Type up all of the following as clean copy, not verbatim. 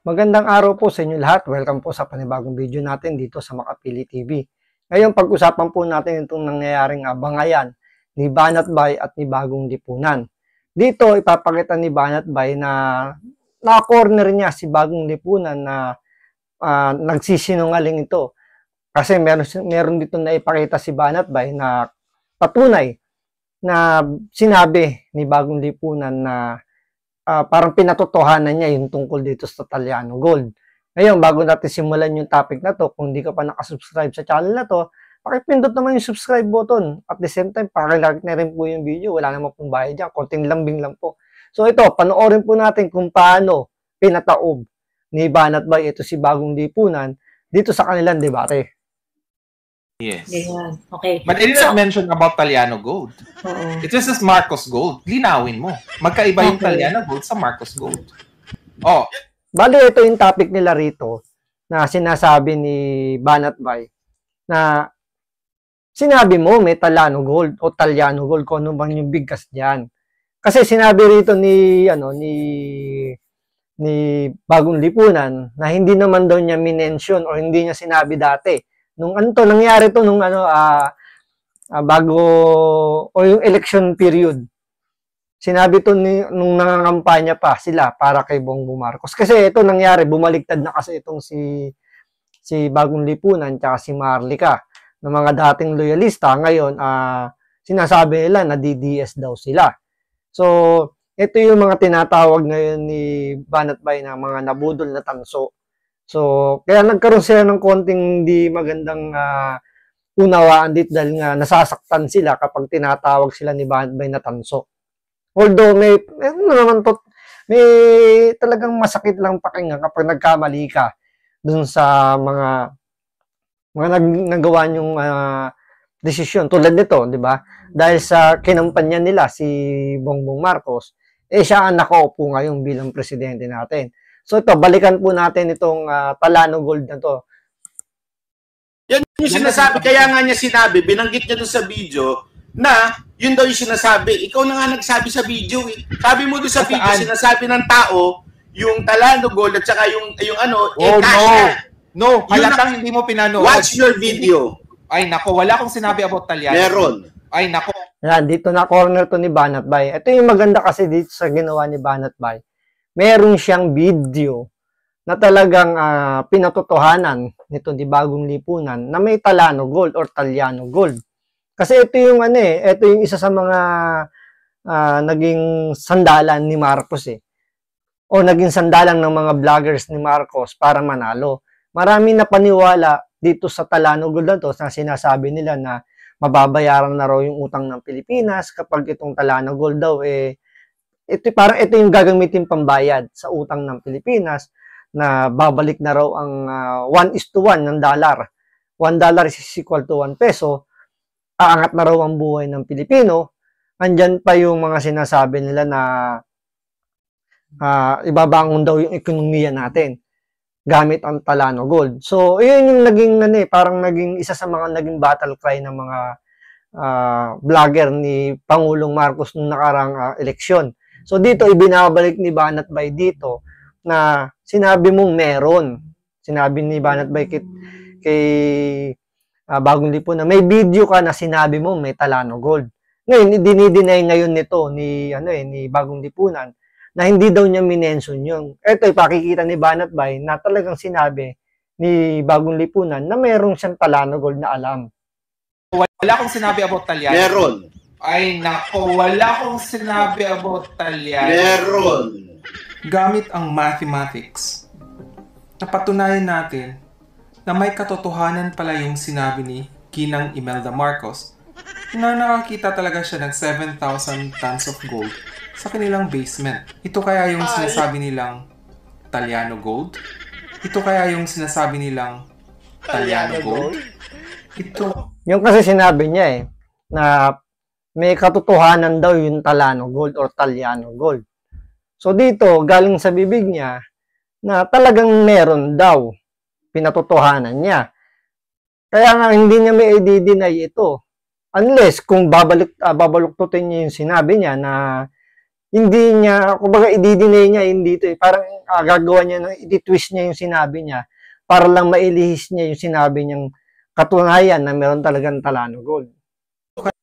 Magandang araw po sa inyo lahat. Welcome po sa panibagong video natin dito sa Makapili TV. Ngayon, pag-usapan po natin itong nangyayaring bangayan ni Banat Bay at ni Bagong Lipunan. Dito, ipapakita ni Banat Bay na na-corner niya si Bagong Lipunan na nagsisinungaling ito. Kasi meron dito na ipakita si Banat Bay na patunay na sinabi ni Bagong Lipunan na parang pinatotohanan niya yung tungkol dito sa Taliano Gold. Ngayon, bago natin simulan yung topic na to, kung hindi ka pa nakasubscribe sa channel na to, pakipindot naman yung subscribe button. At the same time, pakilike na rin po yung video. Wala naman pong bayad dyan. Konting lambing lang po. So ito, panoorin po natin kung paano pinataob ni Banat Bay ito si Bagong Lipunan dito sa kanilang debate. Yes. Ganyan. Okay. But I didn't mention about Taliano Gold. It was just Marcos Gold. Linawin mo. Magkaiba yung Taliano Gold sa Marcos Gold. Oh. Bali, ito yung topic nila rito na sinasabi ni Banat Bay na sinabi mo may Taliano Gold o Taliano Gold kung ano bang yung bigkas diyan. Kasi sinabi rito ni Bagong Lipunan na hindi naman daw niya minention o hindi niya sinabi dati. Nung nangyari to nung bago o yung election period. Sinabi to nung nangangampanya pa sila para kay Bongbong Marcos. Kasi ito nangyari, bumaliktad na kasi itong si Bagong Lipunan tsaka si Marlica ng mga dating loyalista. Ngayon, sinasabi nila na DDS daw sila. So, ito yung mga tinatawag ngayon ni Banat Bay na mga nabudol na tanso. So, kaya nagkaroon sila ng konting hindi magandang unawaan dito dahil nga nasasaktan sila kapag tinatawag sila ni Banat Bay na tanso. Although may talagang masakit lang pakinggan kapag nagkamali ka dun sa mga nagawa niyong desisyon tulad nito, di ba? Dahil sa kinampanya nila si Bongbong Marcos, siya ang nakaupo ngayon bilang presidente natin. So ito, balikan po natin itong Taliano Gold na to. Yan yung sinasabi, kaya nga niya sinabi, binanggit niya doon sa video, na yun daw yung sinasabi. Ikaw na nga nagsabi sa video eh. Sabi mo doon sa video, sinasabi ng tao, yung Taliano Gold at saka yung No, halatang hindi mo pinanood. Watch your video. Ay nako, wala akong sinabi about Taliano. Meron. Ay nako. Yan, dito na corner to ni Banat Bay. Ito yung maganda kasi dito sa ginawa ni Banat Bay. Meron siyang video na talagang pinatotohanan nito ni Bagong Lipunan na may Taliano Gold or Taliano Gold. Kasi ito yung ito yung isa sa mga naging sandalan ni Marcos o naging sandalan ng mga vloggers ni Marcos para manalo. Marami na paniwala dito sa Taliano Gold na to na sinasabi nila na mababayaran na raw yung utang ng Pilipinas kapag itong Taliano Gold daw ito yung gagamitin pambayad sa utang ng Pilipinas na babalik na raw ang 1:1 ng dollar. $1 is equal to 1 peso. Aangat na raw ang buhay ng Pilipino. Andyan pa yung mga sinasabi nila na ibabangon daw yung ekonomiya natin gamit ang Taliano Gold. So, yun yung naging parang naging isa sa mga naging battle cry ng mga vlogger ni Pangulong Marcos nung nakarang eleksyon. So dito ibinabalik ni Banat Bay dito na sinabi mong meron. Sinabi ni Banat Bay kay Bagong Lipunan na may video ka na sinabi mo may Taliano Gold. Ngayon dinideny ngayon nito ni Bagong Lipunan na hindi daw niya minention yun. Ito ipakikita ni Banat Bay na talagang sinabi ni Bagong Lipunan na meron siyang Taliano Gold na alam. Wala akong sinabi about Taliano. Meron. Ay nako, wala akong sinabi about Taliano. Meron. Gamit ang mathematics, napatunayan natin na may katotohanan pala yung sinabi ni Ginang Imelda Marcos na nakakita talaga siya ng 7,000 tons of gold sa kanilang basement. Ito kaya yung sinasabi nilang Taliano Gold? Ito kaya yung sinasabi nilang Taliano Gold? Ito. Yung kasi sinabi niya na may katotohanan daw yung Taliano Gold or Taliano Gold. So dito, galing sa bibig niya na talagang meron daw. Pinatotohanan niya. Kaya nga hindi niya may i-deny ito. Unless kung babaluktutin niya yung sinabi niya na hindi niya, kumbaga i-deny niya, hindi ito eh. Parang gagawa niya, i-twist niya yung sinabi niya para lang mailihis niya yung sinabi niyang katunayan na meron talagang Talano Gold.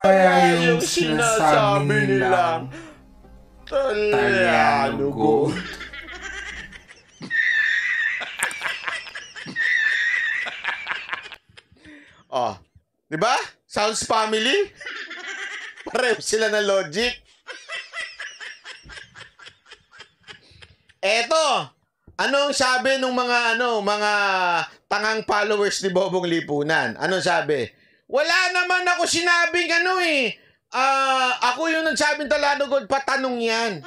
Kaya yung sinasabi nilang Talano Gold. Oh, di ba? Sounds family. Pareho sila ng logic. Eto, anong sabi ng mga tangang followers ni Bobong Lipunan? Anong sabi? Wala naman ako sinabing ako yung nagsabing Talano Gold, patanong yan.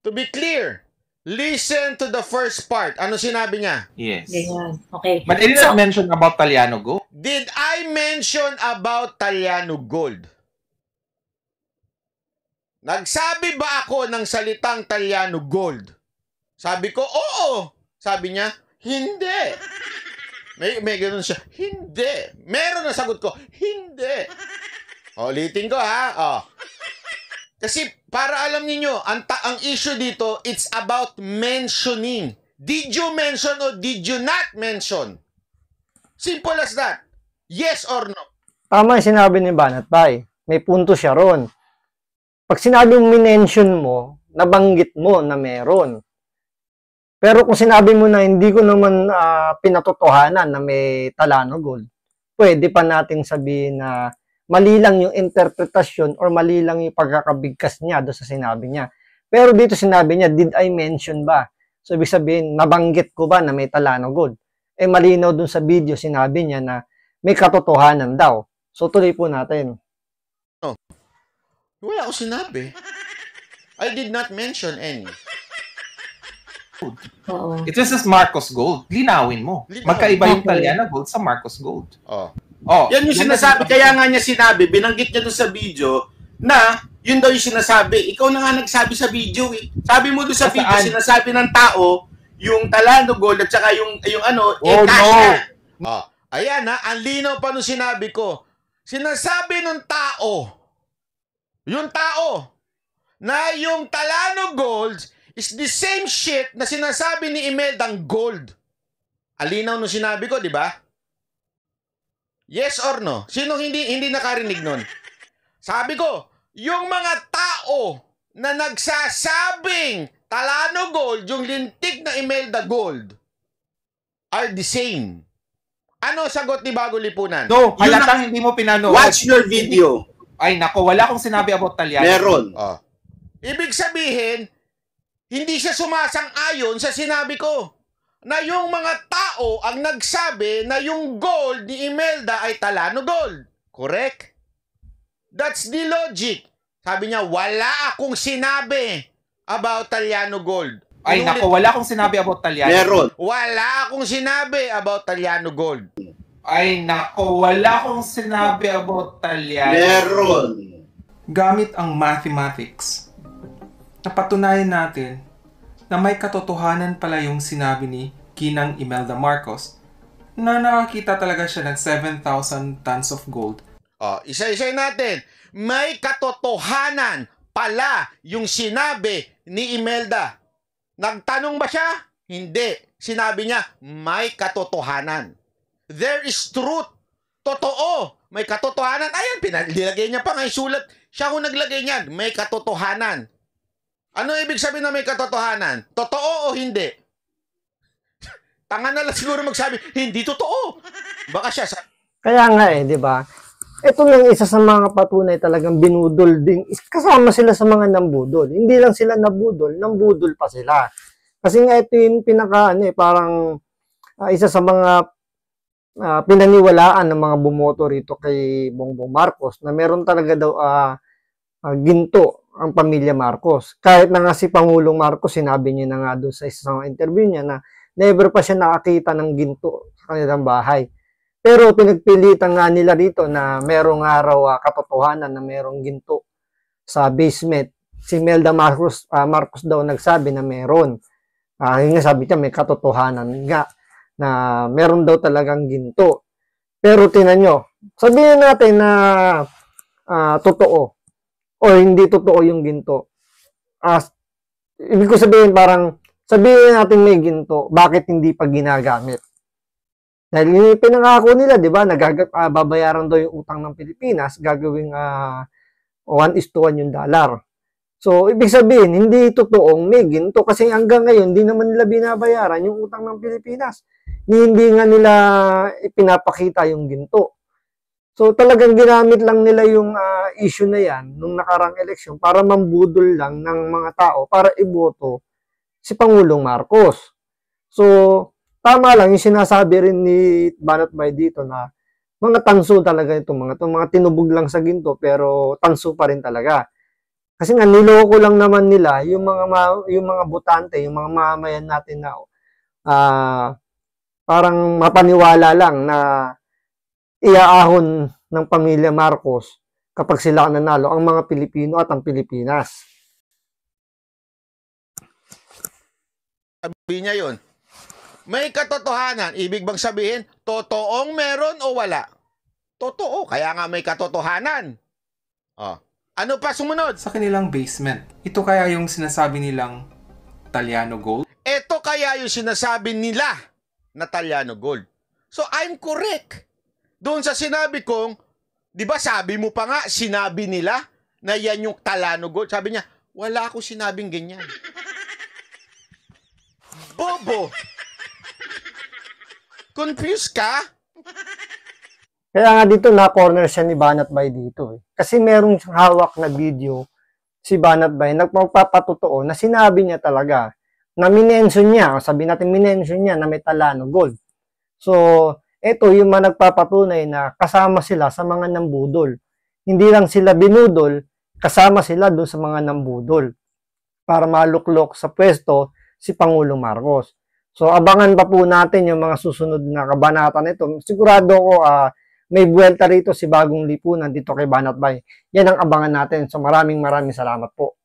To be clear, listen to the first part. Ano sinabi niya? Yes. Ganyan. Okay. But I didn't mention about Talano Gold. Did I mention about Talano Gold? Nagsabi ba ako ng salitang Talano Gold? Sabi ko, oo. Sabi niya, hindi. May ganun siya, hindi. Meron na sagot ko, hindi. Ulitin ko ha. Kasi para alam niyo, ang issue dito, it's about mentioning. Did you mention or did you not mention? Simple as that. Yes or no? Tama yung sinabi ni Banat Pai. May punto siya ron. Pag sinabi mong minention mo, nabanggit mo na meron. Pero kung sinabi mo na hindi ko naman pinatotohanan na may Talano Gold, pwede pa natin sabihin na mali lang yung interpretasyon or mali lang yung pagkakabigkas niya doon sa sinabi niya. Pero dito sinabi niya, did I mention ba? So, ibig sabihin, nabanggit ko ba na may Talano Gold? Eh, malinaw doon sa video, sinabi niya na may katotohanan daw. So, tuloy po natin. Wala ako sinabi. I did not mention any. Oo. It was Marcos Gold. Linawin mo. Magkaiba yung Talano Gold sa Marcos Gold. Yan yung sinasabi. Kaya nga niya sinabi, binanggit niya doon sa video na yun daw yung sinasabi. Ikaw na nga nagsabi sa video eh. Sabi mo doon sa video, sinasabi ng tao, yung Talano Gold at saka yung cash na. Ayan ha, ang linaw pa nung sinabi ko. Sinasabi ng tao, yung tao, na yung Talano Gold is the same shit na sinasabi ni Imeldang gold. Alinaw nung sinabi ko, di ba? Yes or no? Sino hindi nakarinig nun? Sabi ko, yung mga tao na nagsasabing Talano Gold, yung lintik na Imelda Gold, are the same. Ano sagot ni Bago Lipunan? No, halatang hindi mo pinanood. Watch your video. Ay nako, wala akong sinabi about Talano. Meron. Ibig sabihin, hindi siya sumasang-ayon sa sinabi ko na yung mga tao ang nagsabi na yung gold ni Imelda ay Talano Gold. Correct? That's the logic. Sabi niya, wala akong sinabi about Talano Gold. Ay nako, wala akong sinabi about Talano. Meron. Wala akong sinabi about Talano Gold. Ay nako, wala akong sinabi about Talano. Meron. Gamit ang mathematics, napatunayan natin na may katotohanan pala yung sinabi ni Ginang Imelda Marcos na nakakita talaga siya ng 7,000 tons of gold. Isa-isay natin. May katotohanan pala yung sinabi ni Imelda. Nagtanong ba siya? Hindi. Sinabi niya, may katotohanan. There is truth. Totoo. May katotohanan. Ayan, pinilagay niya pa nga sulat. Siya kung naglagay niyan, may katotohanan. Ano ibig sabihin na may katotohanan? Totoo o hindi? Tanga na lang siguro magsabi, hindi totoo. Baka siya Kaya nga di ba? Ito lang isa sa mga patunay talagang binudol din. Kasama sila sa mga nambudol. Hindi lang sila nabudol, nambudol pa sila. Kasi nga ito yung pinaka, parang isa sa mga pinaniwalaan ng mga bumoto rito kay Bongbong Marcos na meron talaga daw ginto ang pamilya Marcos. Kahit na nga si Pangulong Marcos, sinabi niya na nga doon sa isang interview niya na never pa siya nakakita ng ginto sa kanilang bahay. Pero pinagpilitan nga nila rito na merong araw katotohanan na merong ginto sa basement. Si Imelda Marcos daw nagsabi na meron. Yung nga sabi niya may katotohanan nga na meron daw talagang ginto. Pero tinan nyo, sabihin natin na totoo o hindi totoo yung ginto. ibig ko sabihin parang, sabihin natin may ginto, bakit hindi pa ginagamit? Dahil yung pinangako nila, di ba, babayaran daw yung utang ng Pilipinas, gagawing 1:1 yung dollar. So, ibig sabihin, hindi totoong may ginto kasi hanggang ngayon, hindi naman nila binabayaran yung utang ng Pilipinas. Hindi nga nila ipinapakita yung ginto. So, talagang ginamit lang nila yung issue na yan nung nakarang eleksyon para mambudol lang ng mga tao para iboto si Pangulong Marcos. So, tama lang yung sinasabi rin ni Banat Bay dito na mga tanso talaga itong mga tinubog lang sa ginto pero tanso pa rin talaga. Kasi nga niloko lang naman nila yung mga botante, yung mga mamamayan natin na parang mapaniwala lang na iaahon ng pamilya Marcos kapag sila nanalo ang mga Pilipino at ang Pilipinas. Sabi niya yun. May katotohanan. Ibig bang sabihin, totoong meron o wala? Totoo. Kaya nga may katotohanan. Oh. Ano pa sumunod? Sa kanilang basement. Ito kaya yung sinasabi nilang Taliano Gold? Ito kaya yung sinasabi nila na Taliano Gold. So, I'm correct. Doon sa sinabi kong, di ba sabi mo pa nga, sinabi nila na yan yung Taliano Gold. Sabi niya, wala ako sinabing ganyan. Bobo! Confused ka? Kaya nga dito na-corner siya ni Banat Bay dito. Kasi merong hawak na video si Banat Bay nagpapatotoo na sinabi niya talaga na minention niya, sabi natin minention niya na may Taliano Gold. So, ito yung mga nagpapatunay na kasama sila sa mga nambudol. Hindi lang sila binudol, kasama sila doon sa mga nambudol para maluklok sa pwesto si Pangulong Marcos. So, abangan pa po natin yung mga susunod na kabanata nito. Sigurado ko may buwelta rito si Bagong Lipunan dito kay Banat Bay. Yan ang abangan natin. So, maraming salamat po.